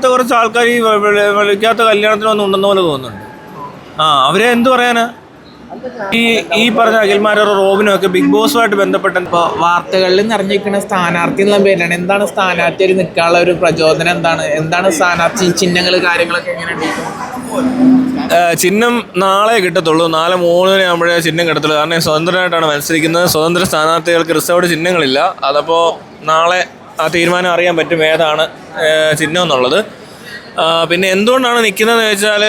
വിളിക്കാത്ത കുറച്ച് ആൾക്കാർ ഈ വിളിക്കാത്ത കല്യാണത്തിനൊന്നും ഉണ്ടെന്ന പോലെ തോന്നുന്നുണ്ട്. അവരെ എന്ത് പറയാനാ? ഈ പറഞ്ഞ അഖിൽമാരും റോബിനും ഒക്കെ ബിഗ് ബോസുമായിട്ട് ബന്ധപ്പെട്ട ഇപ്പോൾ വാർത്തകളിൽ നിറഞ്ഞിരിക്കുന്ന സ്ഥാനാർത്ഥി എന്നുള്ള പേരാണ്. എന്താണ് സ്ഥാനാർത്ഥി നിൽക്കാനുള്ള ഒരു പ്രചോദനം? എന്താണ് സ്ഥാനാർത്ഥി ചിഹ്നങ്ങൾ, കാര്യങ്ങളൊക്കെ എങ്ങനെയുണ്ട്? ചിഹ്നം നാളെ കിട്ടത്തുള്ളൂ. 4:03 ആകുമ്പോഴേ ചിഹ്നം കിട്ടത്തുള്ളൂ. കാരണം സ്വതന്ത്രമായിട്ടാണ് മത്സരിക്കുന്നത്. സ്വതന്ത്ര സ്ഥാനാർത്ഥികൾക്ക് റിസർവ്ഡ് ചിഹ്നങ്ങളില്ല. അതപ്പോൾ നാളെ ആ തീരുമാനം അറിയാൻ പറ്റും ഏതാണ് ചിഹ്നം എന്നുള്ളത്. പിന്നെ എന്തുകൊണ്ടാണ് നിൽക്കുന്നതെന്ന് ചോദിച്ചാൽ,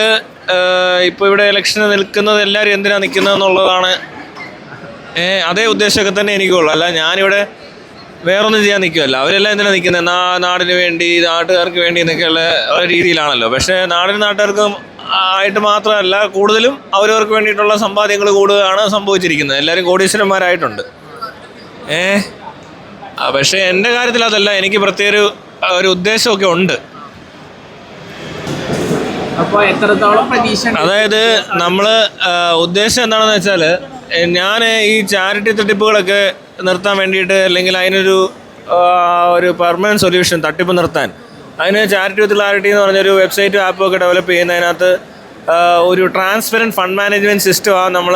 ഇപ്പോൾ ഇവിടെ ഇലക്ഷന് നിൽക്കുന്നത് എല്ലാവരും എന്തിനാണ് നിൽക്കുന്നത് എന്നുള്ളതാണ്. അതേ ഉദ്ദേശമൊക്കെ തന്നെ എനിക്കുള്ളൂ. അല്ല ഞാനിവിടെ വേറൊന്നും ചെയ്യാൻ നിൽക്കുമല്ല. അവരെല്ലാം എന്തിനാണ് നിൽക്കുന്നത്? നാടിന് വേണ്ടി, നാട്ടുകാർക്ക് വേണ്ടി എന്നൊക്കെയുള്ള രീതിയിലാണല്ലോ. പക്ഷേ നാട്ടുകാർക്കും ആയിട്ട് മാത്രമല്ല, കൂടുതലും അവരവർക്ക് വേണ്ടിയിട്ടുള്ള സമ്പാദ്യങ്ങൾ കൂടുകയാണ് സംഭവിച്ചിരിക്കുന്നത്. എല്ലാവരും കോടീശ്വരന്മാരായിട്ടുണ്ട്. പക്ഷേ എൻ്റെ കാര്യത്തിൽ അതല്ല. എനിക്ക് പ്രത്യേക ഒരു ഉദ്ദേശമൊക്കെ ഉണ്ട്. അപ്പോൾ എത്രത്തോളം പ്രതീക്ഷ? അതായത് നമ്മൾ ഉദ്ദേശം എന്താണെന്ന് വെച്ചാൽ, ഞാൻ ഈ ചാരിറ്റി തട്ടിപ്പുകളൊക്കെ നിർത്താൻ വേണ്ടിയിട്ട്, അല്ലെങ്കിൽ അതിനൊരു പെർമനൻറ്റ് സൊല്യൂഷൻ തട്ടിപ്പ് നിർത്താൻ, അതിന് ചാരിറ്റി വിത്ത് ക്ലാരിറ്റി എന്ന് പറഞ്ഞൊരു വെബ്സൈറ്റും ആപ്പും ഒക്കെ ഡെവലപ്പ് ചെയ്യുന്നതിനകത്ത് ഒരു ട്രാൻസ്പെറൻറ്റ് ഫണ്ട് മാനേജ്മെൻറ്റ് സിസ്റ്റമാണ് നമ്മൾ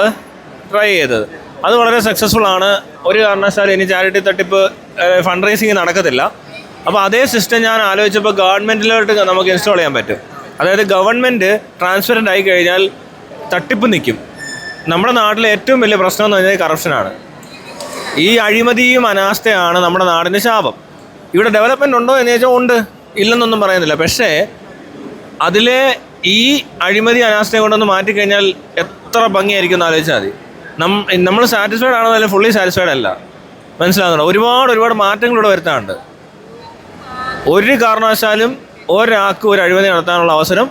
ട്രൈ ചെയ്തത്. അത് വളരെ സക്സസ്ഫുൾ ആണ്. ഒരു കാരണവശാലും ഇനി ചാരിറ്റി തട്ടിപ്പ് ഫണ്ട് റേസിങ് നടക്കത്തില്ല. അപ്പോൾ അതേ സിസ്റ്റം ഞാൻ ആലോചിച്ചപ്പോൾ ഗവൺമെൻറ്റിലോട്ട് നമുക്ക് ഇൻസ്റ്റാൾ ചെയ്യാൻ പറ്റും. അതായത് ഗവൺമെൻറ് ട്രാൻസ്പെറൻ്റ് ആയി കഴിഞ്ഞാൽ തട്ടിപ്പ് നിൽക്കും. നമ്മുടെ നാട്ടിലെ ഏറ്റവും വലിയ പ്രശ്നം എന്ന് പറഞ്ഞാൽ കറപ്ഷനാണ്. ഈ അഴിമതിയും അനാസ്ഥയാണ് നമ്മുടെ നാടിൻ്റെ ശാപം. ഇവിടെ ഡെവലപ്മെൻ്റ് ഉണ്ടോ എന്ന് ചോദിച്ചാൽ ഉണ്ട്, ഇല്ലെന്നൊന്നും പറയുന്നില്ല. പക്ഷേ അതിലെ ഈ അഴിമതി അനാസ്ഥയെ കൊണ്ടൊന്ന് മാറ്റിക്കഴിഞ്ഞാൽ എത്ര ഭംഗിയായിരിക്കും എന്ന് ആലോചിച്ചാൽ മതി. നമ്മൾ സാറ്റിസ്ഫൈഡ് ആണോ അല്ലെങ്കിൽ ഫുള്ളി സാറ്റിസ്ഫൈഡ് അല്ല, മനസ്സിലാകുന്നുണ്ടോ? ഒരുപാട് മാറ്റങ്ങളിവിടെ വരുത്താറുണ്ട്. ഒരു കാരണവശാലും ഒരാൾക്ക് ഒരു അഴിമതി നടത്താനുള്ള അവസരം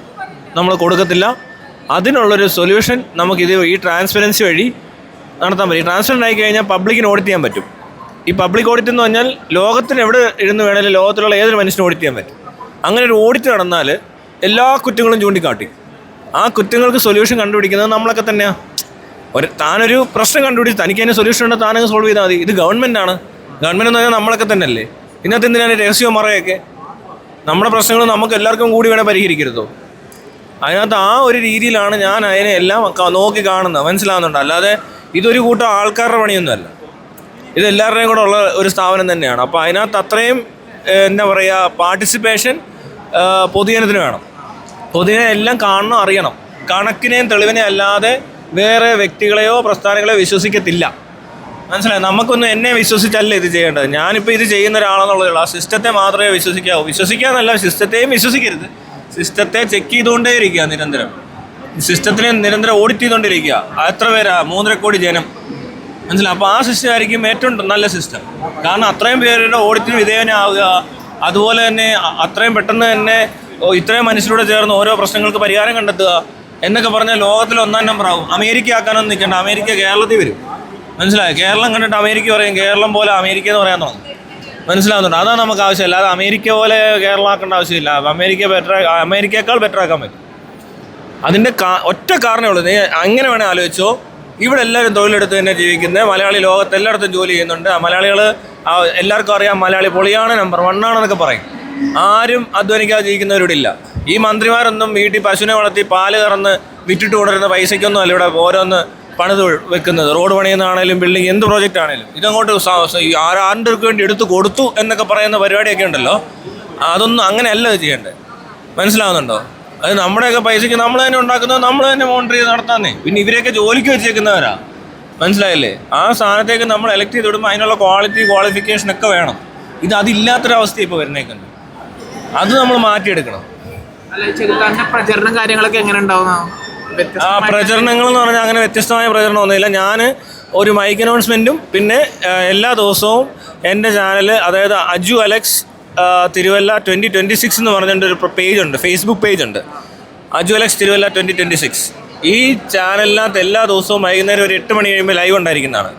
നമ്മൾ കൊടുക്കത്തില്ല. അതിനുള്ളൊരു സൊല്യൂഷൻ നമുക്കിത് ഈ ട്രാൻസ്പെറൻസി വഴി നടത്താൻ പറ്റും. ഈ ട്രാൻസ്പെറൻ്റ് ആയി കഴിഞ്ഞാൽ പബ്ലിക്കിന് ഓഡിറ്റ് ചെയ്യാൻ പറ്റും. ഈ പബ്ലിക് ഓഡിറ്റ് എന്ന് പറഞ്ഞാൽ ലോകത്തിന് എവിടെ ഇരുന്ന് വേണമെങ്കിലും ലോകത്തിലുള്ള ഏതൊരു മനുഷ്യനും ഓഡിറ്റ് ചെയ്യാൻ പറ്റും. അങ്ങനെ ഒരു ഓഡിറ്റ് നടന്നാൽ എല്ലാ കുറ്റങ്ങളും ചൂണ്ടിക്കാട്ടി ആ കുറ്റങ്ങൾക്ക് സൊല്യൂഷൻ കണ്ടുപിടിക്കുന്നത് നമ്മളൊക്കെ തന്നെയാണ്. താനൊരു പ്രശ്നം കണ്ടുപിടിച്ച് തനിക്ക് അതിന് സൊല്യൂഷൻ ഉണ്ടെങ്കിൽ താനങ്ങ് സോൾവ് ചെയ്താൽ മതി. ഇത് ഗവൺമെൻറ്റാണ്. ഗവൺമെൻറ് എന്ന് പറഞ്ഞാൽ നമ്മളൊക്കെ തന്നെ അല്ലേ. ഇന്നത്തെ എന്തിനാണ് രഹസ്യവും മറയൊക്കെ? നമ്മുടെ പ്രശ്നങ്ങൾ നമുക്ക് എല്ലാവർക്കും കൂടി വേണേൽ പരിഹരിക്കരുതോ? അതിനകത്ത് ആ ഒരു രീതിയിലാണ് ഞാൻ അതിനെ എല്ലാം നോക്കി കാണുന്നത്, മനസ്സിലാകുന്നുണ്ട്. അല്ലാതെ ഇതൊരു കൂട്ടം ആൾക്കാരുടെ പണിയൊന്നുമല്ല. ഇത് എല്ലാവരുടെയും കൂടെ ഉള്ള ഒരു സ്ഥാപനം തന്നെയാണ്. അപ്പോൾ അതിനകത്ത് അത്രയും എന്താ പറയുക, പാർട്ടിസിപ്പേഷൻ പൊതുജനത്തിന് വേണം. പൊതുജനം എല്ലാം കാണണം, അറിയണം. കണക്കിനെയും തെളിവിനെയും അല്ലാതെ വേറെ വ്യക്തികളെയോ പ്രസ്ഥാനങ്ങളെയോ വിശ്വസിക്കത്തില്ല, മനസ്സിലായി? നമുക്കൊന്നും എന്നെ വിശ്വസിച്ചല്ല ഇത് ചെയ്യേണ്ടത്. ഞാനിപ്പോൾ ഇത് ചെയ്യുന്ന ഒരാളെന്നുള്ളതേ. ആ സിസ്റ്റത്തെ മാത്രമേ വിശ്വസിക്കാവൂ. വിശ്വസിക്കാന്നല്ല, സിസ്റ്റത്തെയും വിശ്വസിക്കരുത്. സിസ്റ്റത്തെ ചെക്ക് ചെയ്തുകൊണ്ടേ ഇരിക്കുക നിരന്തരം. സിസ്റ്റത്തിനെ നിരന്തരം ഓഡിറ്റ് ചെയ്തുകൊണ്ടിരിക്കുക. എത്ര പേരാ? 3.5 കോടി ജനം, മനസ്സിലായി? അപ്പോൾ ആ സിസ്റ്റം ആയിരിക്കും ഏറ്റവും നല്ല സിസ്റ്റം. കാരണം അത്രയും പേരുടെ ഓഡിറ്റിന് വിധേയനാവുക, അതുപോലെ തന്നെ അത്രയും പെട്ടെന്ന് തന്നെ ഇത്രയും മനുഷ്യരോട് ചേർന്ന് ഓരോ പ്രശ്നങ്ങൾക്ക് പരിഹാരം കണ്ടെത്തുക എന്നൊക്കെ പറഞ്ഞാൽ ലോകത്തിൽ 1-ാം നമ്പറാവും. അമേരിക്ക ആക്കാനൊന്നും നിൽക്കേണ്ട. അമേരിക്ക കേരളത്തിൽ വരും, മനസ്സിലായി? കേരളം കണ്ടിട്ട് അമേരിക്ക പറയും, കേരളം പോലെ അമേരിക്ക എന്ന് പറയാൻ തുടങ്ങും, മനസ്സിലാവുന്നുണ്ട്? അതാണ് നമുക്ക് ആവശ്യമില്ല. അത് അമേരിക്ക പോലെ കേരളം ആക്കേണ്ട ആവശ്യമില്ല. അമേരിക്കയേക്കാൾ ബെറ്റർ ആക്കാൻ പറ്റും. അതിൻ്റെ ഒറ്റ കാരണമേ ഉള്ളൂ. നീ അങ്ങനെ വേണേൽ ആലോചിച്ചോ. ഇവിടെ എല്ലാവരും തൊഴിലെടുത്ത് തന്നെ ജീവിക്കുന്നത്. മലയാളി ലോകത്ത് എല്ലായിടത്തും ജോലി ചെയ്യുന്നുണ്ട്. മലയാളികൾ എല്ലാവർക്കും അറിയാം, മലയാളി പൊളിയാണ്, നമ്പർ 1 ആണെന്നൊക്കെ പറയും. ആരും അധ്വാനിക്കാതെ ജീവിക്കുന്നവരിവിടെ ഇല്ല. ഈ മന്ത്രിമാരൊന്നും വീട്ടിൽ പശുവിനെ വളർത്തി പാല് കറന്ന് വിറ്റിട്ട് കൊണ്ടുവരുന്ന പൈസയ്ക്കൊന്നും അല്ല ഇവിടെ ഓരോന്ന് പണിത് വെക്കുന്നത്. റോഡ് പണിയുന്നതാണേലും ബിൽഡിംഗ് എന്ത് പ്രോജക്റ്റ് ആണേലും ഇതങ്ങോട്ട് ആരുടെ വേണ്ടി എടുത്തു കൊടുത്തു എന്നൊക്കെ പറയുന്ന പരിപാടിയൊക്കെ ഉണ്ടല്ലോ. അതൊന്നും അങ്ങനെയല്ല ഇത് ചെയ്യേണ്ടത്, മനസ്സിലാവുന്നുണ്ടോ? അത് നമ്മുടെയൊക്കെ പൈസയ്ക്ക് നമ്മൾ തന്നെ ഉണ്ടാക്കുന്നത്, നമ്മൾ തന്നെ മോണിറ്റർ ചെയ്ത് നടത്താന്നേ. പിന്നെ ഇവരെയൊക്കെ ജോലിക്ക് വെച്ചേക്കുന്നവരാ, മനസ്സിലായില്ലേ? ആ സ്ഥാനത്തേക്ക് നമ്മൾ എലക്ട് ചെയ്ത് വിടുമ്പോൾ അതിനുള്ള ക്വാളിഫിക്കേഷൻ ഒക്കെ വേണം. അതില്ലാത്തൊരവസ്ഥ ഇപ്പോൾ വരുന്നേക്കുണ്ട്. അത് നമ്മൾ മാറ്റിയെടുക്കണം. പ്രചരണം കാര്യങ്ങളൊക്കെ എങ്ങനെ ഉണ്ടാവുന്ന? പ്രചരണങ്ങൾ എന്ന് പറഞ്ഞാൽ അങ്ങനെ വ്യത്യസ്തമായ പ്രചരണം ഒന്നുമില്ല. ഞാൻ ഒരു മൈക്ക് അനൗൺസ്മെൻറ്റും പിന്നെ എല്ലാ ദിവസവും എൻ്റെ ചാനൽ, അതായത് അജു അലക്സ് തിരുവല്ല 2026 എന്ന് പറഞ്ഞിട്ടൊരു പേജുണ്ട്, ഫേസ്ബുക്ക് പേജുണ്ട്, അജു അലക്സ് തിരുവല്ല 2026. ഈ ചാനലിനകത്ത് എല്ലാ ദിവസവും വൈകുന്നേരം ഒരു 8 മണി കഴിയുമ്പോൾ ലൈവ് ഉണ്ടായിരിക്കുന്നതാണ്.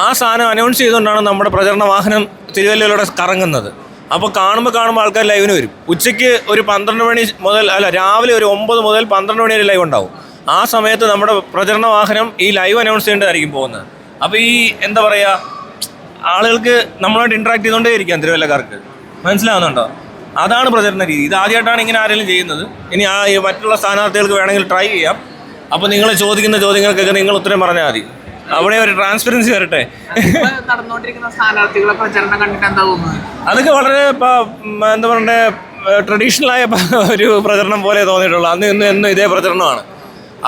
ആ സാധനം അനൗൺസ് ചെയ്തുകൊണ്ടാണ് നമ്മുടെ പ്രചരണ വാഹനം തിരുവല്ലയിലൂടെ കറങ്ങുന്നത്. അപ്പോൾ കാണുമ്പോൾ ആൾക്കാർ ലൈവിന് വരും. ഉച്ചയ്ക്ക് ഒരു 12 മണി മുതൽ, രാവിലെ ഒരു 9 മുതൽ 12 മണി വരെ ലൈവ് ഉണ്ടാവും. ആ സമയത്ത് നമ്മുടെ പ്രചരണ വാഹനം ഈ ലൈവ് അനൗൺസ് ചെയ്യേണ്ടതായിരിക്കും പോകുന്നത്. അപ്പോൾ ഈ എന്താ പറയുക, ആളുകൾക്ക് നമ്മളായിട്ട് ഇൻട്രാക്ട് ചെയ്തുകൊണ്ടേ ഇരിക്കാം തിരുവല്ലക്കാർക്ക്, മനസ്സിലാവുന്നുണ്ടോ? അതാണ് പ്രചരണ രീതി. ഇത് ആദ്യമായിട്ടാണ് ഇങ്ങനെ ആരെങ്കിലും ചെയ്യുന്നത്. ഇനി മറ്റുള്ള സ്ഥാനാർത്ഥികൾക്ക് വേണമെങ്കിൽ ട്രൈ ചെയ്യാം. അപ്പോൾ നിങ്ങൾ ചോദിക്കുന്ന ചോദ്യങ്ങൾക്കൊക്കെ നിങ്ങൾ ഉത്തരം പറഞ്ഞാൽ മതി. അവിടെ ഒരു ട്രാൻസ്പെറൻസി വരട്ടെ. നടന്നുകൊണ്ടിരിക്കുന്ന സ്ഥാനാർത്ഥികളെ പ്രചരണം കണ്ടിട്ട് എന്താ തോന്നുന്നത്? അതൊക്കെ വളരെ എന്താ പറയണ്ടേ, ട്രഡീഷണലായ ഒരു പ്രചരണം പോലെ തോന്നിയിട്ടുള്ളൂ. അന്ന് എന്നും ഇതേ പ്രചരണമാണ്.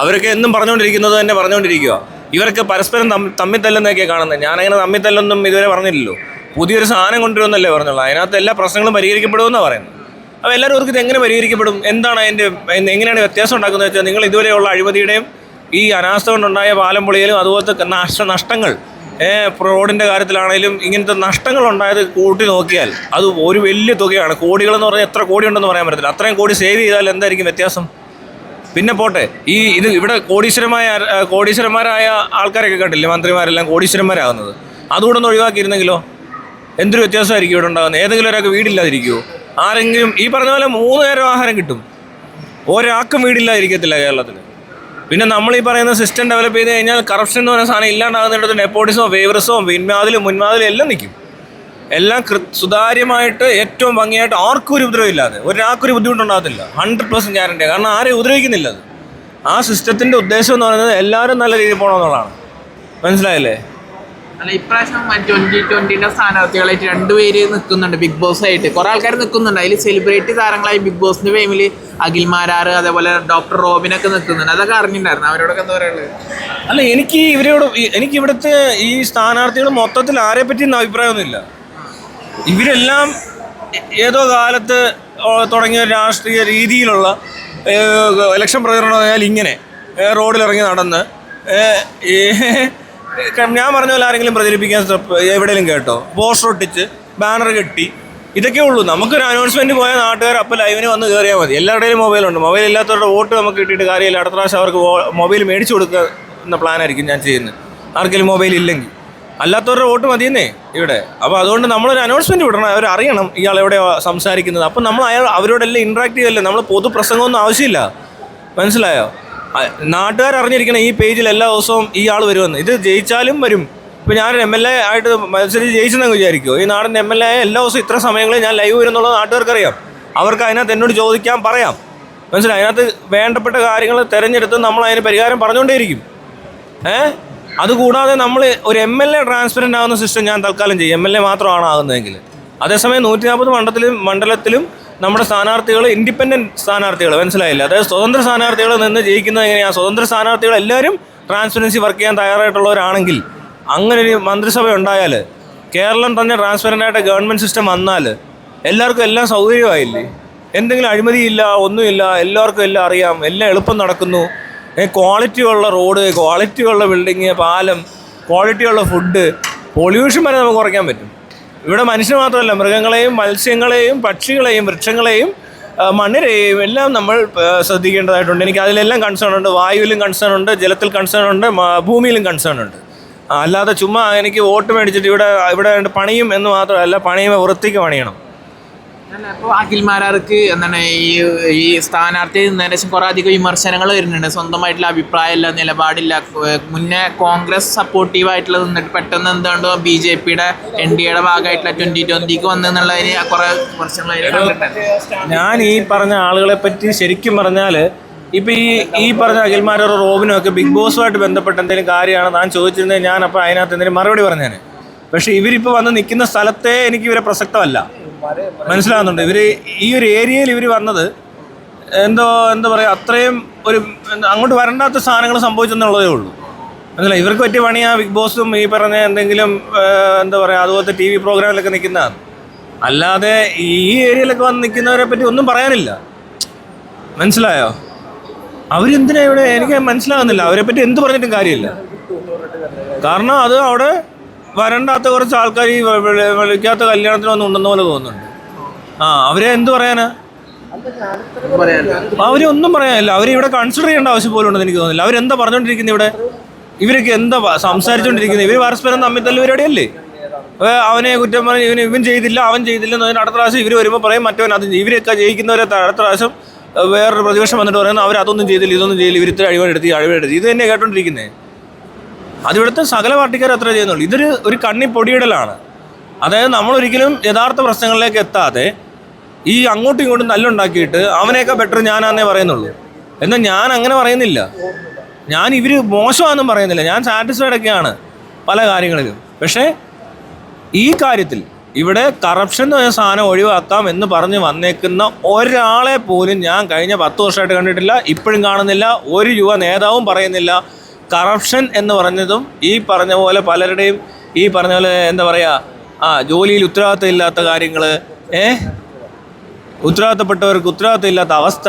അവരൊക്കെ എന്നും പറഞ്ഞുകൊണ്ടിരിക്കുന്നത് തന്നെ പറഞ്ഞുകൊണ്ടിരിക്കുക. ഇവരൊക്കെ പരസ്പരം തമ്മിൽ തല്ലുന്നതൊക്കെ കാണുന്നത്. ഞാനങ്ങനെ തമ്മിൽ തല്ലൊന്നും ഇതുവരെ പറഞ്ഞില്ലല്ലോ. പുതിയൊരു സാധനം കൊണ്ടുവരുമെന്നല്ലേ പറഞ്ഞുള്ളൂ. അതിനകത്ത് എല്ലാ പ്രശ്നങ്ങളും പരിഹരിക്കപ്പെടുമെന്നാണ് പറയുന്നത്. അപ്പോൾ എല്ലാവരും ഇത് എങ്ങനെ പരിഹരിക്കപ്പെടും, എന്താണ് അതിൻ്റെ എങ്ങനെയാണ് വ്യത്യാസം ഉണ്ടാക്കുന്നത് വെച്ചാൽ, നിങ്ങൾ ഇതുവരെയുള്ള അഴിമതിയുടെയും ഈ അനാസ്ഥ കൊണ്ടുണ്ടായ പാലം പൊളിയലും അതുപോലത്തെ നഷ്ടങ്ങൾ, റോഡിൻ്റെ കാര്യത്തിലാണെങ്കിലും ഇങ്ങനത്തെ നഷ്ടങ്ങൾ ഉണ്ടായത് കൂട്ടി നോക്കിയാൽ അത് ഒരു വലിയ തുകയാണ്. കോടികളെന്ന് പറഞ്ഞാൽ എത്ര കോടി ഉണ്ടെന്ന് പറയാൻ പറ്റത്തില്ല. അത്രയും കോടി സേവ് ചെയ്താൽ എന്തായിരിക്കും വ്യത്യാസം? പിന്നെ പോട്ടെ, ഇവിടെ കോടീശ്വരന്മാരായ ആൾക്കാരൊക്കെ കണ്ടില്ലേ, മന്ത്രിമാരെല്ലാം കോടീശ്വരന്മാരാകുന്നത്. അതുകൂടെ ഒന്ന് ഒഴിവാക്കിയിരുന്നെങ്കിലോ എന്തൊരു വ്യത്യാസമായിരിക്കും ഇവിടെ ഉണ്ടാകുന്നത്? ഏതെങ്കിലും ഒരാൾക്ക് വീടില്ലാതിരിക്കുമോ? ആരെങ്കിലും ഈ പറഞ്ഞ പോലെ 3 നേരം ആഹാരം കിട്ടും, ഒരാൾക്കും വീടില്ലാതിരിക്കത്തില്ല കേരളത്തിൽ. പിന്നെ നമ്മൾ ഈ പറയുന്ന സിസ്റ്റം ഡെവലപ്പ് ചെയ്ത് കഴിഞ്ഞാൽ കറപ്ഷൻ എന്ന് പറയുന്ന സാധനം ഇല്ലാണ്ടാകുന്നിടത്ത് നെപ്പോട്ടിസവും ഫേവറിസവും മുൻവാതിലും എല്ലാം നിൽക്കും. എല്ലാം സുതാര്യമായിട്ട് ഏറ്റവും ഭംഗിയായിട്ട് ആർക്കും ഒരു ഉപദ്രവമില്ലാതെ ഒരാൾക്കൊരു ബുദ്ധിമുട്ടുണ്ടാകത്തില്ല. 100% ഗ്യാരണ്ടി. കാരണം ആരെയും ഉപദ്രവിക്കുന്നില്ല. അത് ആ സിസ്റ്റത്തിൻ്റെ ഉദ്ദേശം എന്ന് പറയുന്നത് എല്ലാവരും നല്ല രീതിയിൽ പോകണമെന്നുള്ളതാണ്. മനസ്സിലായില്ലേ? അല്ല, ഇപ്രാവശ്യം 2020 സ്ഥാനാർത്ഥികളായിട്ട് 2 പേര് നിൽക്കുന്നുണ്ട് ബിഗ് ബോസ് ആയിട്ട്. കുറെ ആൾക്കാർ നിൽക്കുന്നുണ്ട്. അതിൽ സെലിബ്രിറ്റി താരങ്ങളായി ബിഗ് ബോസിന്റെ ഫെയിമിൽ അഖിൽ മാരാർ, അതേപോലെ ഡോക്ടർ റോബിനൊക്കെ നിൽക്കുന്നുണ്ട്. അതൊക്കെ അറിഞ്ഞിട്ടുണ്ടായിരുന്നു. അവരോടൊക്കെ എന്താ പറയുള്ളത്? അല്ല, എനിക്ക് ഇവിടുത്തെ ഈ സ്ഥാനാർത്ഥികൾ മൊത്തത്തിൽ ആരെ പറ്റിയൊന്നും അഭിപ്രായമൊന്നുമില്ല. ഇവരെല്ലാം ഏതോ കാലത്ത് തുടങ്ങിയ രാഷ്ട്രീയ രീതിയിലുള്ള ഇലക്ഷൻ പ്രചരണം ആയാൽ ഇങ്ങനെ റോഡിലിറങ്ങി നടന്ന് ഞാൻ പറഞ്ഞ പോലെ ആരെങ്കിലും പ്രചരിപ്പിക്കാൻ എവിടെയെങ്കിലും കേട്ടോ? പോസ്റ്റർ ഒട്ടിച്ച് ബാനർ കെട്ടി ഇതൊക്കെ ഉള്ളൂ. നമുക്കൊരു അനൗൺസ്മെൻറ്റ് പോയാൽ നാട്ടുകാർ അപ്പോൾ ലൈവിന് വന്ന് കയറിയാൽ മതി. എല്ലാവരുടെയും മൊബൈലുണ്ട്. മൊബൈൽ ഇല്ലാത്തവരുടെ വോട്ട് നമുക്ക് കിട്ടിയിട്ട് കാര്യമില്ല. അടുത്ത പ്രാവശ്യം അവർക്ക് മൊബൈൽ മേടിച്ചു കൊടുക്കുക എന്ന പ്ലാനായിരിക്കും ഞാൻ ചെയ്യുന്നത്. ആർക്കെങ്കിലും മൊബൈൽ ഇല്ലെങ്കിൽ അല്ലാത്തവരുടെ വോട്ട് മതിയെന്നേ ഇവിടെ. അപ്പോൾ അതുകൊണ്ട് നമ്മളൊരു അനൗൺസ്മെൻറ്റ് വിടണം. അവർ അറിയണം ഇയാൾ എവിടെയാണ് സംസാരിക്കുന്നത്. അപ്പം നമ്മൾ അവരോടെല്ലാം ഇൻട്രാക്ട് ചെയ്യല്ലേ. നമ്മൾ പൊതുപ്രസംഗമൊന്നും ആവശ്യമില്ല. മനസ്സിലായോ? നാട്ടുകാർ അറിഞ്ഞിരിക്കണം ഈ പേജിൽ എല്ലാ ദിവസവും ഈ ആൾ വരുമെന്ന്. ഇത് ജയിച്ചാലും വരും. ഇപ്പോൾ ഞാനൊരു MLA ആയിട്ട് മത്സരിച്ച് ജയിച്ചെന്ന് വിചാരിക്കുമോ? ഈ നാടിൻ്റെ MLA എല്ലാ ദിവസവും ഇത്ര സമയങ്ങളിൽ ഞാൻ ലൈവ് വരുന്നുള്ളത് നാട്ടുകാർക്കറിയാം. അവർക്ക് അതിനകത്ത് എന്നോട് ചോദിക്കാൻ പറയാം. മനസ്സിലായി? അതിനകത്ത് വേണ്ടപ്പെട്ട കാര്യങ്ങൾ തിരഞ്ഞെടുത്ത് നമ്മൾ അതിന് പരിഹാരം പറഞ്ഞുകൊണ്ടേയിരിക്കും. അതുകൂടാതെ നമ്മൾ ഒരു MLA ട്രാൻസ്പെറൻ്റ് ആകുന്ന സിസ്റ്റം ഞാൻ തൽക്കാലം ചെയ്യും. MLA മാത്രമാണ് ആകുന്നതെങ്കിൽ. അതേസമയം 140 മണ്ഡലത്തിലും നമ്മുടെ സ്ഥാനാർത്ഥികൾ ഇൻഡിപെൻഡൻറ്റ് സ്ഥാനാർത്ഥികൾ, മനസ്സിലായില്ല, അതായത് സ്വതന്ത്ര സ്ഥാനാർത്ഥികൾ നിന്ന് ജയിക്കുന്നത് എങ്ങനെയാണ്? സ്വതന്ത്ര സ്ഥാനാർത്ഥികൾ എല്ലാവരും ട്രാൻസ്പെറൻസി വർക്ക് ചെയ്യാൻ തയ്യാറായിട്ടുള്ളവരാണെങ്കിൽ, അങ്ങനെ ഒരു മന്ത്രിസഭ ഉണ്ടായാൽ, കേരളം തന്നെ ട്രാൻസ്പെറൻ്റായിട്ട് ഗവൺമെൻറ് സിസ്റ്റം വന്നാൽ എല്ലാവർക്കും എല്ലാം സൗകര്യമായില്ലേ? എന്തെങ്കിലും അഴിമതിയില്ല, ഒന്നുമില്ല, എല്ലാവർക്കും എല്ലാം അറിയാം, എല്ലാം എളുപ്പം നടക്കുന്നു. ക്വാളിറ്റിയുള്ള റോഡ്, ക്വാളിറ്റിയുള്ള ബിൽഡിങ്, പാലം, ക്വാളിറ്റിയുള്ള ഫുഡ്, പൊല്യൂഷൻ വരെ നമുക്ക് കുറയ്ക്കാൻ പറ്റും. ഇവിടെ മനുഷ്യർ മാത്രമല്ല, മൃഗങ്ങളെയും മത്സ്യങ്ങളെയും പക്ഷികളെയും വൃക്ഷങ്ങളെയും മണ്ണിനെയും എല്ലാം നമ്മൾ ശ്രദ്ധിക്കേണ്ടതായിട്ടുണ്ട്. എനിക്ക് അതിലെല്ലാം കൺസേൺ ഉണ്ട്. വായുവിലും കൺസേൺ ഉണ്ട്, ജലത്തിൽ കൺസേൺ ഉണ്ട്, ഭൂമിയിലും കൺസേൺ ഉണ്ട്. അല്ലാതെ ചുമ്മാ എനിക്ക് വോട്ട് മേടിച്ചിട്ട് ഇവിടെ പണിയും എന്ന് മാത്രമല്ല, പണിയുമ്പോൾ വൃത്തിക്ക് പണിയണം. അപ്പോൾ അഖിൽമാരാർക്ക് എന്താണ് ഈ സ്ഥാനാർത്ഥി നിന്നതിന് ശേഷം കുറേ അധികം വിമർശനങ്ങൾ വരുന്നുണ്ട്. സ്വന്തമായിട്ടുള്ള അഭിപ്രായമില്ല, നിലപാടില്ല. മുന്നേ കോൺഗ്രസ് സപ്പോർട്ടീവായിട്ടുള്ള നിന്നിട്ട് പെട്ടെന്ന് എന്താണ്ടോ BJPയുടെ NDAയുടെ ഭാഗമായിട്ടുള്ള 2020 വന്നെന്നുള്ളതിന് കുറേ വിമർശനങ്ങൾ. ഞാൻ ഈ പറഞ്ഞ ആളുകളെ പറ്റി ശരിക്കും പറഞ്ഞാൽ, ഇപ്പം ഈ പറഞ്ഞ അഖിൽമാരോ റോബിനോ ഒക്കെ ബിഗ് ബോസുമായിട്ട് ബന്ധപ്പെട്ട എന്തെങ്കിലും കാര്യമാണ് താൻ ചോദിച്ചിരുന്നത്, ഞാൻ അപ്പോൾ അതിനകത്ത് എന്തെങ്കിലും മറുപടി പറഞ്ഞേനെ. പക്ഷേ ഇവരിപ്പോൾ വന്ന് നിൽക്കുന്ന സ്ഥലത്തെ എനിക്ക് ഇവരെ പ്രസക്തമല്ല. മനസ്സിലാകുന്നുണ്ട്? ഈ ഒരു ഏരിയയിൽ ഇവർ വന്നത് എന്താ പറയുക, അത്രയും ഒരു അങ്ങോട്ട് വരണ്ടാത്ത സാധനങ്ങൾ സംഭവിച്ചെന്നുള്ളതേ ഉള്ളൂ. മനസ്സിലായി? ഇവർക്ക് പറ്റിയ പണിയാ ബിഗ് ബോസും ഈ പറഞ്ഞ എന്തെങ്കിലും എന്താ പറയുക അതുപോലത്തെ TV പ്രോഗ്രാമിലൊക്കെ നിൽക്കുന്നതാണ്. അല്ലാതെ ഈ ഏരിയയിലൊക്കെ വന്ന് നിൽക്കുന്നവരെ പറ്റി ഒന്നും പറയാനില്ല. മനസ്സിലായോ? അവരെന്തിനാ ഇവിടെ? എനിക്ക് മനസ്സിലാകുന്നില്ല. അവരെ പറ്റി എന്ത് പറഞ്ഞിട്ടും കാര്യമില്ല. കാരണം അത് അവിടെ വരണ്ടാത്ത കുറച്ച് ആൾക്കാർ ഈ വിളിക്കാത്ത കല്യാണത്തിനൊന്നും ഉണ്ടെന്ന പോലെ തോന്നുന്നുണ്ട്. അവരെ എന്ത് പറയാനാ? അവരൊന്നും പറയാനില്ല. അവരിവിടെ കൺസിഡർ ചെയ്യേണ്ട ആവശ്യം പോലും ഉണ്ടെന്ന് എനിക്ക് തോന്നുന്നില്ല. അവരെന്താ പറഞ്ഞുകൊണ്ടിരിക്കുന്നത് ഇവിടെ? ഇവരൊക്കെ എന്താ സംസാരിച്ചുകൊണ്ടിരിക്കുന്നത്? ഇവർ പരസ്പരം തമ്മിൽ പരിപാടിയല്ലേ? അവനെ കുറ്റം പറഞ്ഞ് ഇവൻ ചെയ്തില്ല, അവൻ ചെയ്തില്ല എന്ന് അടുത്ത പ്രാവശ്യം ഇവർ വരുമ്പോൾ പറയും മറ്റവൻ അത്. ഇവരൊക്കെ ജയിക്കുന്നവരെ അടുത്ത പ്രാവശ്യം വേറൊരു പ്രതിപക്ഷം വന്നിട്ട് പറയുന്നത് അവരതൊന്നും ചെയ്തില്ല, ഇതൊന്നും ചെയ്തില്ല, ഇവരിത്ര അഴിമതിയെടുത്ത് ഇത് തന്നെ കേട്ടോണ്ടിരിക്കുന്നത്. അതിവിടുത്തെ സകല പാർട്ടിക്കാർ അത്ര ചെയ്യുന്നുള്ളൂ. ഇതൊരു കണ്ണി പൊടിയിടലാണ്. അതായത് നമ്മളൊരിക്കലും യഥാർത്ഥ പ്രശ്നങ്ങളിലേക്ക് എത്താതെ ഈ അങ്ങോട്ടും ഇങ്ങോട്ടും തല്ലുണ്ടാക്കിയിട്ട് അവനെയൊക്കെ ബെറ്റർ ഞാനാന്നേ പറയുന്നുള്ളൂ. എന്നാൽ ഞാൻ അങ്ങനെ പറയുന്നില്ല. ഞാൻ ഇവർ മോശമാണെന്നും പറയുന്നില്ല. ഞാൻ സാറ്റിസ്ഫൈഡ് ഒക്കെയാണ് പല കാര്യങ്ങളിലും. പക്ഷേ ഈ കാര്യത്തിൽ ഇവിടെ കറപ്ഷൻ എന്ന സാധനം ഒഴിവാക്കാം എന്ന് പറഞ്ഞ് വന്നേക്കുന്ന ഒരാളെ പോലും ഞാൻ കഴിഞ്ഞ 10 വർഷമായിട്ട് കണ്ടിട്ടില്ല, ഇപ്പോഴും കാണുന്നില്ല. ഒരു യുവ നേതാവും പറയുന്നില്ല കറപ്ഷൻ എന്ന് പറഞ്ഞതും ഈ പറഞ്ഞ പോലെ പലരുടെയും ഈ പറഞ്ഞ പോലെ എന്താ പറയുക ജോലിയിൽ ഉത്തരവാദിത്തം ഇല്ലാത്ത കാര്യങ്ങൾ, ഉത്തരവാദിത്തപ്പെട്ടവർക്ക് ഉത്തരവാദിത്തം ഇല്ലാത്ത അവസ്ഥ,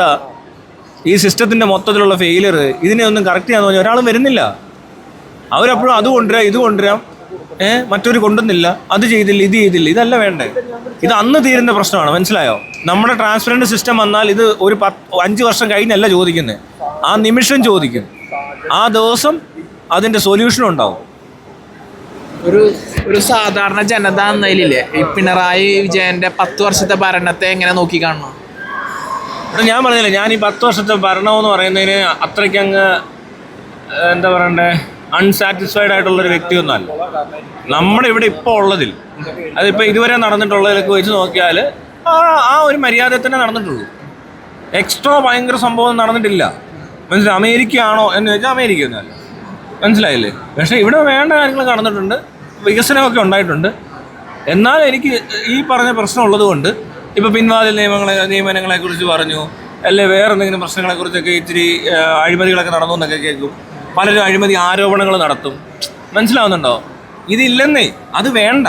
ഈ സിസ്റ്റത്തിൻ്റെ മൊത്തത്തിലുള്ള ഫെയിലിയർ, ഇതിനെ ഒന്നും കറക്റ്റ് ചെയ്യാന്ന് പറഞ്ഞാൽ ഒരാളും വരുന്നില്ല. അവരപ്പോഴും അത് കൊണ്ടുവരാം ഇത് കൊണ്ടുവരാം, മറ്റൊരു കൊണ്ടുവന്നില്ല, അത് ചെയ്തില്ല ഇത് ചെയ്തില്ല. ഇതല്ല വേണ്ടേ. ഇത് അന്ന് തീരുന്ന പ്രശ്നമാണ്. മനസ്സിലായോ? നമ്മുടെ ട്രാൻസ്പെറൻറ്റ് സിസ്റ്റം വന്നാൽ ഇത് ഒരു 5 വർഷം കഴിഞ്ഞല്ല ചോദിക്കുന്നത്, ആ നിമിഷം ചോദിക്കും. ആ ദിവസം അതിൻ്റെ സൊല്യൂഷനും ഉണ്ടാവും. ഒരു സാധാരണ ജനത എന്നതിലില്ലേ ഈ പിണറായി വിജയന്റെ 10 വർഷത്തെ ഭരണത്തെ എങ്ങനെ നോക്കി കാണണം? ഞാൻ പറഞ്ഞില്ല, ഞാൻ ഈ 10 വർഷത്തെ ഭരണമെന്ന് പറയുന്നതിന് അത്രയ്ക്കങ്ങ് എന്താ പറയണ്ടേ അൺസാറ്റിസ്ഫൈഡ് ആയിട്ടുള്ളൊരു വ്യക്തിയൊന്നുമല്ല. നമ്മുടെ ഇവിടെ ഇപ്പോൾ ഉള്ളതിൽ, അതിപ്പോൾ ഇതുവരെ നടന്നിട്ടുള്ളതിലൊക്കെ വെച്ച് നോക്കിയാൽ ആ ഒരു മര്യാദ തന്നെ നടന്നിട്ടുള്ളൂ. എക്സ്ട്രാ ഭയങ്കര സംഭവം നടന്നിട്ടില്ല. മനസ്സിലായി? അമേരിക്ക ആണോ എന്ന് ചോദിച്ചാൽ അമേരിക്ക ഒന്നുമല്ല. മനസ്സിലായില്ലേ? പക്ഷേ ഇവിടെ വേണ്ട കാര്യങ്ങൾ നടന്നിട്ടുണ്ട്, വികസനമൊക്കെ ഉണ്ടായിട്ടുണ്ട്. എന്നാൽ എനിക്ക് ഈ പറഞ്ഞ പ്രശ്നം ഉള്ളത് കൊണ്ട് ഇപ്പോൾ പിൻവാതിൽ നിയമനങ്ങളെക്കുറിച്ച് പറഞ്ഞു, അല്ലെ വേറെ എന്തെങ്കിലും പ്രശ്നങ്ങളെക്കുറിച്ചൊക്കെ ഇച്ചിരി അഴിമതികളൊക്കെ നടന്നു എന്നൊക്കെ കേൾക്കും. പലരും അഴിമതി ആരോപണങ്ങൾ നടത്തും. മനസ്സിലാവുന്നുണ്ടോ? ഇതില്ലെന്നേ, അത് വേണ്ട,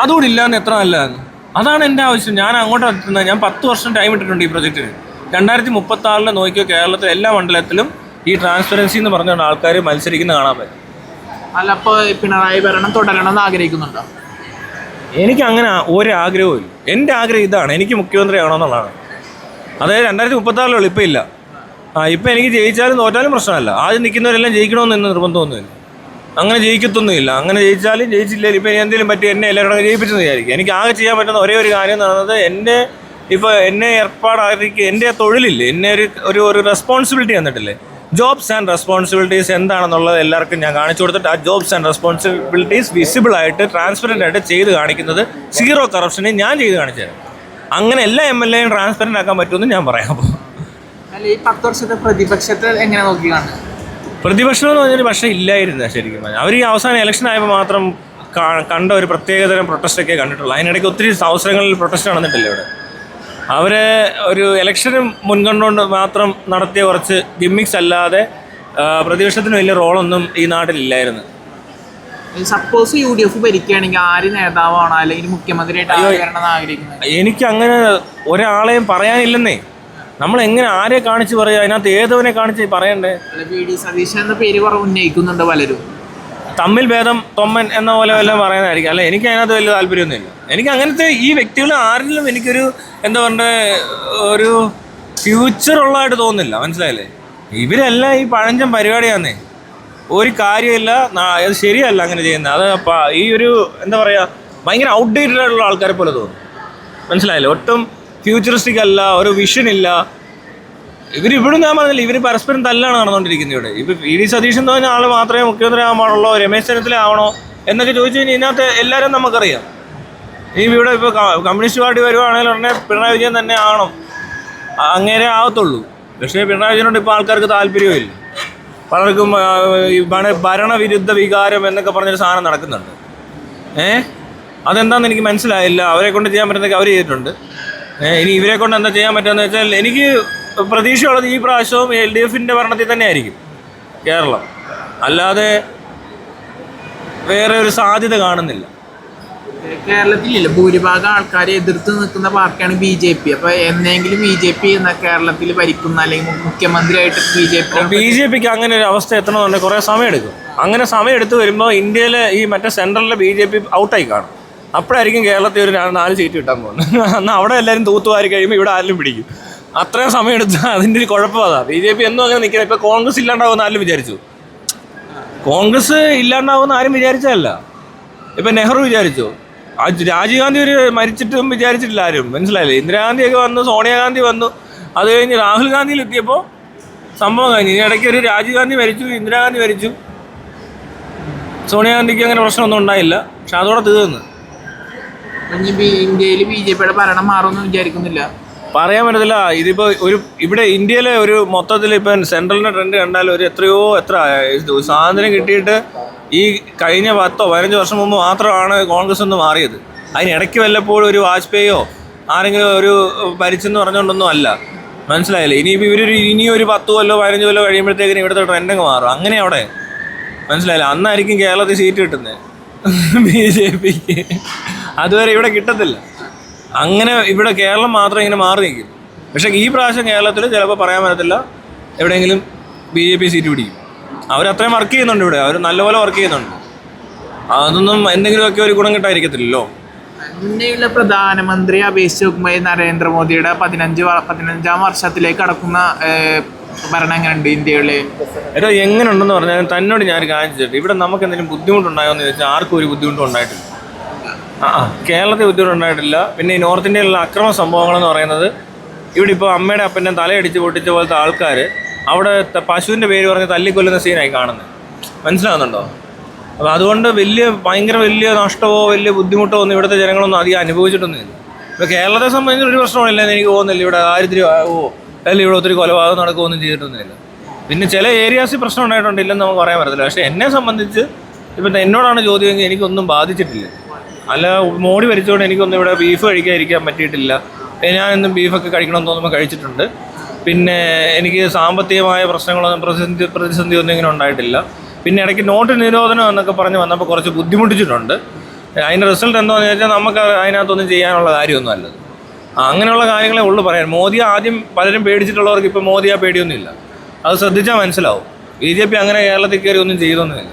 അതുകൂടി ഇല്ലയെന്ന് എത്ര നല്ലതാണ്. അതാണ് എൻ്റെ ആവശ്യം. ഞാൻ അങ്ങോട്ട് എത്തുന്നത്. ഞാൻ 10 വർഷം ടൈം ഇട്ടിട്ടുണ്ട് ഈ പ്രൊജക്റ്റിന്. 2036 നോക്കിയോ കേരളത്തിലെ എല്ലാ മണ്ഡലത്തിലും ഈ ട്രാൻസ്പെറൻസി എന്ന് പറഞ്ഞ ആൾക്കാർ മത്സരിക്കുന്ന കാണാൻ പറ്റും. അല്ല, അപ്പോൾ പിണറായി ഭരണം തുടരണമെന്ന് ആഗ്രഹിക്കുന്നുണ്ടോ? എനിക്ക് അങ്ങനെ ഒരാഗ്രഹവും ഇല്ല. എൻ്റെ ആഗ്രഹം ഇതാണ്, എനിക്ക് മുഖ്യമന്ത്രി ആവണമെന്നുള്ളതാണ്. അതായത് 2036 ഇപ്പം ഇല്ല. ഇപ്പം എനിക്ക് ജയിച്ചാലും തോറ്റാലും പ്രശ്നമല്ല. ആദ്യം നിൽക്കുന്നവരെല്ലാം ജയിക്കണമെന്ന് നിർബന്ധമൊന്നുമില്ല. അങ്ങനെ ജയിക്കത്തൊന്നുമില്ല. അങ്ങനെ ജയിച്ചാലും ജയിച്ചില്ലാലും ഇപ്പം എന്തെങ്കിലും പറ്റി എന്നെ എല്ലാവരും ജയിപ്പിച്ചെന്ന് വിചാരിക്കും. എനിക്ക് ആകെ ചെയ്യാൻ പറ്റുന്ന ഒരേ ഒരു കാര്യം എന്ന് പറയുന്നത് എന്നെ ഏർപ്പാടായിരിക്കും എൻ്റെ തൊഴിലില്ലേ, എന്നെ ഒരു റെസ്പോൺസിബിലിറ്റി തന്നിട്ടില്ലേ. ജോബ്സ് ആൻഡ് റെസ്പോൺസിബിലിറ്റീസ് എന്താണെന്നുള്ളത് എല്ലാവർക്കും ഞാൻ കാണിച്ചു കൊടുത്തിട്ട് ആ ജോബ്സ് ആൻഡ് റെസ്പോൺസിബിലിറ്റീസ് വിസിബിളായിട്ട് ട്രാൻസ്പെറൻ്റ് ആയിട്ട് ചെയ്ത് കാണിക്കുന്നത് സീറോ കറപ്ഷനെ ഞാൻ ചെയ്ത് കാണിച്ചു തരാം. അങ്ങനെ എല്ലാ MLAയും ട്രാൻസ്പെറൻ്റ് ആക്കാൻ പറ്റുമെന്ന് ഞാൻ പറയാം. അപ്പോൾ അല്ല, ഈ 10 വർഷത്തെ പ്രതിപക്ഷത്തെ എങ്ങനെ നോക്കി കാണുന്നത്? പ്രതിപക്ഷം എന്ന് പറഞ്ഞാൽ പക്ഷേ ഇല്ലായിരുന്ന ശരിക്കും പറഞ്ഞാൽ. അവർ ഈ അവസാനം ഇലക്ഷൻ ആയപ്പോൾ മാത്രം കണ്ട ഒരു പ്രത്യേകതരം പ്രൊട്ടസ്റ്റൊക്കെ കണ്ടിട്ടുള്ളൂ. അതിനിടയ്ക്ക് ഒത്തിരി അവസരങ്ങളിൽ പ്രൊട്ടസ്റ്റ് നടന്നിട്ടില്ല ഇവിടെ. അവരെ ഒരു ഇലക്ഷന് മുൻകണ്ടുകൊണ്ട് മാത്രം നടത്തിയ കുറച്ച് ഗിമ്മിക്സ് അല്ലാതെ പ്രതിപക്ഷത്തിന് വലിയ റോളൊന്നും ഈ നാട്ടിലില്ലായിരുന്നു. സപ്പോസ് UDF ഭരിക്കുകയാണെങ്കിൽ ആര് നേതാവാണോ അല്ലെങ്കിൽ മുഖ്യമന്ത്രിയായിട്ട് ആഗ്രഹിക്കുന്നത്? എനിക്ക് അങ്ങനെ ഒരാളെയും പറയാനില്ലെന്നേ. നമ്മൾ എങ്ങനെ ആരെ കാണിച്ച് പറയാം? അതിനകത്ത് ഏതവനെ കാണിച്ച് പറയണ്ടേ? VD സതീശൻ എന്ന പേര് കുറവ് ഉന്നയിക്കുന്നുണ്ട് പലരും. തമ്മിൽ ഭേദം തൊമ്മൻ എന്ന പോലെ വല്ലതും പറയുന്നതായിരിക്കും. അല്ല, എനിക്ക് അതിനകത്ത് വലിയ താല്പര്യമൊന്നുമില്ല. എനിക്ക് അങ്ങനത്തെ ഈ വ്യക്തികൾ ആരിലും എനിക്കൊരു എന്താ പറയണ്ടേ ഒരു ഫ്യൂച്ചർ ഉള്ളതായിട്ട് തോന്നുന്നില്ല. മനസ്സിലായില്ലേ? ഇവരെല്ലാം ഈ പഴഞ്ചൻ പരിപാടിയാന്നേ. ഒരു കാര്യമില്ല, അത് ശരിയല്ല അങ്ങനെ ചെയ്യുന്നത്. അത് ഈ ഒരു എന്താ പറയുക ഭയങ്കര ഔട്ട്ഡേറ്റഡ് ആയിട്ടുള്ള ആൾക്കാരെ പോലെ തോന്നും. മനസ്സിലായില്ലേ? ഒട്ടും ഫ്യൂച്ചറിസ്റ്റിക് അല്ല, ഒരു വിഷൻ ഇല്ല. ഇവരിപ്പോഴും ഞാൻ പറഞ്ഞില്ല, ഇവർ പരസ്പരം തല്ലാണ് നടന്നുകൊണ്ടിരിക്കുന്നത് ഇവിടെ. ഇപ്പോൾ VD സതീശൻ എന്ന് പറഞ്ഞ ആൾ മാത്രമേ മുഖ്യമന്ത്രി ആവാനുള്ളൂ, രമേശ് ചെന്നിത്തല ആവണോ എന്നൊക്കെ ചോദിച്ചു കഴിഞ്ഞാൽ ഇതിനകത്ത് എല്ലാവരും നമുക്കറിയാം. ഇവിടെ ഇപ്പോൾ കമ്മ്യൂണിസ്റ്റ് പാർട്ടി വരുവാണെങ്കിൽ ഉടനെ പിണറായി വിജയൻ തന്നെ ആവണം, അങ്ങനെ ആവത്തുള്ളൂ. പക്ഷേ പിണറായി വിജയനോട് ഇപ്പോൾ ആൾക്കാർക്ക് താല്പര്യമില്ല. പലർക്കും ഭരണവിരുദ്ധ വികാരം എന്നൊക്കെ പറഞ്ഞൊരു സാധനം നടക്കുന്നുണ്ട്. അതെന്താണെന്ന് എനിക്ക് മനസ്സിലായില്ല. അവരെ കൊണ്ട് ചെയ്യാൻ പറ്റുന്നതൊക്കെ അവർ ചെയ്തിട്ടുണ്ട്. ഇനി ഇവരെ കൊണ്ട് എന്താ ചെയ്യാൻ പറ്റുമെന്ന് വെച്ചാൽ എനിക്ക് പ്രതീക്ഷയുള്ളത് ഈ പ്രാവശ്യവും LDFൻ്റെ ഭരണത്തിൽ തന്നെ ആയിരിക്കും കേരളം. അല്ലാതെ വേറെ ഒരു സാധ്യത കാണുന്നില്ല. കേരളത്തിലില്ല, ഭൂരിഭാഗം ആൾക്കാരെ എതിർത്ത് നിൽക്കുന്ന പാർട്ടിയാണ് BJP. അപ്പോൾ എന്നെങ്കിലും BJP എന്ന കേരളത്തിൽ ഭരിക്കുന്ന അല്ലെങ്കിൽ മുഖ്യമന്ത്രിയായിട്ട് BJPക്ക് അങ്ങനെ ഒരു അവസ്ഥ എത്തണമെന്നുണ്ടെങ്കിൽ കുറേ സമയമെടുക്കും. അങ്ങനെ സമയമെടുത്ത് വരുമ്പോൾ ഇന്ത്യയിലെ ഈ മറ്റേ സെൻട്രലിലെ BJP ഔട്ടായി കാണും. അപ്പോഴായിരിക്കും കേരളത്തിൽ ഒരു 4 സീറ്റ് കിട്ടാൻ പോകുന്നത്. എന്നാൽ അവിടെ എല്ലാവരും തൂത്തുവാരി കഴിയുമ്പോൾ ഇവിടെ ആരും പിടിക്കും. അത്രയും സമയമെടുത്ത് അതിൻ്റെ ഒരു കുഴപ്പം അതാ. BJP എന്നും അങ്ങനെ നിൽക്കുന്നത്. ഇപ്പോൾ കോൺഗ്രസ് ഇല്ലാണ്ടാവുമെന്ന് ആരും വിചാരിച്ചു? കോൺഗ്രസ് ഇല്ലാണ്ടാവുമെന്ന് ആരും വിചാരിച്ചതല്ല. ഇപ്പം നെഹ്റു വിചാരിച്ചു, രാജീവ് ഗാന്ധി മരിച്ചിട്ടും വിചാരിച്ചിട്ടില്ല ആരും. മനസ്സിലായില്ലേ? ഇന്ദിരാഗാന്ധിയൊക്കെ വന്നു, സോണിയാഗാന്ധി വന്നു, അത് കഴിഞ്ഞ് രാഹുൽ ഗാന്ധിയിലെത്തിയപ്പോൾ സംഭവം കഴിഞ്ഞു. ഇടയ്ക്ക് ഒരു രാജീവ് ഗാന്ധി മരിച്ചു, ഇന്ദിരാഗാന്ധി മരിച്ചു, സോണിയാഗാന്ധിക്ക് അങ്ങനെ പ്രശ്നമൊന്നും ഉണ്ടായില്ല. പക്ഷെ അതോടെ തീർന്നു. ഇനി ഇന്ത്യയിൽ BJP-യുടെ ഭരണം മാറുമെന്ന് വിചാരിക്കുന്നില്ല. പറയാൻ പറ്റത്തില്ല. ഇതിപ്പോൾ ഇവിടെ ഇന്ത്യയിലെ ഒരു മൊത്തത്തിൽ ഇപ്പം സെൻട്രലിൻ്റെ ട്രെൻഡ് കണ്ടാൽ എത്ര സ്വാതന്ത്ര്യം കിട്ടിയിട്ട് ഈ കഴിഞ്ഞ 10-15 വർഷം മുമ്പ് മാത്രമാണ് കോൺഗ്രസ് ഒന്ന് മാറിയത്. അതിനിടയ്ക്ക് വല്ലപ്പോഴും ഒരു വാജ്പേയിയോ ആരെങ്കിലും ഒരു ഭരിച്ചെന്ന് പറഞ്ഞുകൊണ്ടൊന്നും അല്ല. മനസ്സിലായില്ലേ? ഇനിയിപ്പോൾ ഇനിയൊരു 10 കൊല്ലോ 15 കൊല്ലോ കഴിയുമ്പോഴത്തേക്കിനും ഇവിടുത്തെ ട്രെൻഡങ്ങ് മാറും. അങ്ങനെ അവിടെ മനസ്സിലായില്ലേ? അന്നായിരിക്കും കേരളത്തിൽ സീറ്റ് കിട്ടുന്നത് BJPക്ക്. അതുവരെ ഇവിടെ കിട്ടത്തില്ല. അങ്ങനെ ഇവിടെ കേരളം മാത്രം ഇങ്ങനെ മാറി നിൽക്കും. പക്ഷേ ഈ പ്രാവശ്യം കേരളത്തിൽ ചിലപ്പോൾ പറയാൻ പറ്റത്തില്ല, എവിടെയെങ്കിലും BJP സീറ്റ് പിടിക്കും. അവരത്രയും വർക്ക് ചെയ്യുന്നുണ്ട് ഇവിടെ, അവർ നല്ലപോലെ വർക്ക് ചെയ്യുന്നുണ്ട്. അതൊന്നും എന്തെങ്കിലുമൊക്കെ ഒരു ഗുണം കിട്ടായിരിക്കത്തില്ലല്ലോ. മുന്നേയുള്ള പ്രധാനമന്ത്രി അപേക്ഷിച്ച് നോക്കുമ്പോൾ നരേന്ദ്രമോദിയുടെ 15-ാം വർഷത്തിലേക്ക് കടക്കുന്ന ഭരണം എങ്ങനെയുണ്ട് ഇന്ത്യയിലെ? എങ്ങനെയുണ്ടെന്ന് പറഞ്ഞാൽ തന്നോട് ഞാൻ കാണിച്ചിട്ട് ഇവിടെ നമുക്ക് എന്തെങ്കിലും ബുദ്ധിമുട്ടുണ്ടായോ എന്ന് ചോദിച്ചാൽ ആർക്കും ഒരു ബുദ്ധിമുട്ടും ഉണ്ടായിട്ടില്ല. കേരളത്തിൽ ബുദ്ധിമുട്ടുണ്ടായിട്ടില്ല. പിന്നെ ഈ നോർത്ത് ഇന്ത്യയിലുള്ള അക്രമ സംഭവങ്ങളെന്ന് പറയുന്നത്, ഇവിടെ ഇപ്പോൾ അമ്മയുടെ അപ്പൻ്റെ തലയടിച്ച് പൊട്ടിച്ച പോലത്തെ ആൾക്കാർ അവിടെ പശുവിൻ്റെ പേര് പറഞ്ഞ് തല്ലിക്കൊല്ലുന്ന സീനായി കാണുന്നത്. മനസ്സിലാകുന്നുണ്ടോ? അപ്പോൾ അതുകൊണ്ട് ഭയങ്കര വലിയ നഷ്ടമോ വലിയ ബുദ്ധിമുട്ടോ ഒന്നും ഇവിടുത്തെ ജനങ്ങളൊന്നും അധികം അനുഭവിച്ചിട്ടൊന്നുമില്ല. ഇപ്പോൾ കേരളത്തെ സംബന്ധിച്ച് ഒരു പ്രശ്നമില്ലെന്ന് എനിക്ക് തോന്നുന്നില്ല. ഇവിടെ ദാരിദ്ര്യമോ അല്ലെങ്കിൽ ഇവിടെ ഒത്തിരി കൊലപാതകം നടക്കുകയൊന്നും ചെയ്തിട്ടൊന്നുമില്ല. പിന്നെ ചില ഏരിയാസിൽ പ്രശ്നം ഉണ്ടായിട്ടുണ്ട്, ഇല്ലെന്ന് നമുക്ക് പറയാൻ പറ്റത്തില്ല. പക്ഷേ എന്നെ സംബന്ധിച്ച് ഇപ്പം എന്നോടാണ് ചോദ്യമെങ്കിൽ എനിക്കൊന്നും ബാധിച്ചിട്ടില്ല. അല്ല, മോഡി ഭരിച്ചുകൊണ്ട് എനിക്കൊന്നും ഇവിടെ ബീഫ് കഴിക്കാതിരിക്കാൻ പറ്റിയിട്ടില്ല. ഞാനെന്നും ബീഫൊക്കെ കഴിക്കണമെന്ന് തോന്നുമ്പോൾ കഴിച്ചിട്ടുണ്ട്. പിന്നെ എനിക്ക് സാമ്പത്തികമായ പ്രശ്നങ്ങളൊന്നും പ്രതിസന്ധിയൊന്നും ഇങ്ങനെ ഉണ്ടായിട്ടില്ല. പിന്നെ ഇടയ്ക്ക് നോട്ട് നിരോധനം എന്നൊക്കെ പറഞ്ഞ് വന്നപ്പോൾ കുറച്ച് ബുദ്ധിമുട്ടിച്ചിട്ടുണ്ട്. അതിൻ്റെ റിസൾട്ട് എന്താണെന്ന് ചോദിച്ചാൽ നമുക്ക് അതിനകത്തൊന്നും ചെയ്യാനുള്ള കാര്യമൊന്നും അല്ലത്. അങ്ങനെയുള്ള കാര്യങ്ങളെ ഉള്ളു പറയാൻ. മോദിയെ ആദ്യം പലരും പേടിച്ചിട്ടുള്ളവർക്ക് ഇപ്പോൾ മോദിയെ പേടിയൊന്നുമില്ല. അത് ശ്രദ്ധിച്ചാൽ മനസ്സിലാവും. BJP അങ്ങനെ കേരളത്തിൽ കയറി ഒന്നും ചെയ്തൊന്നുമില്ല.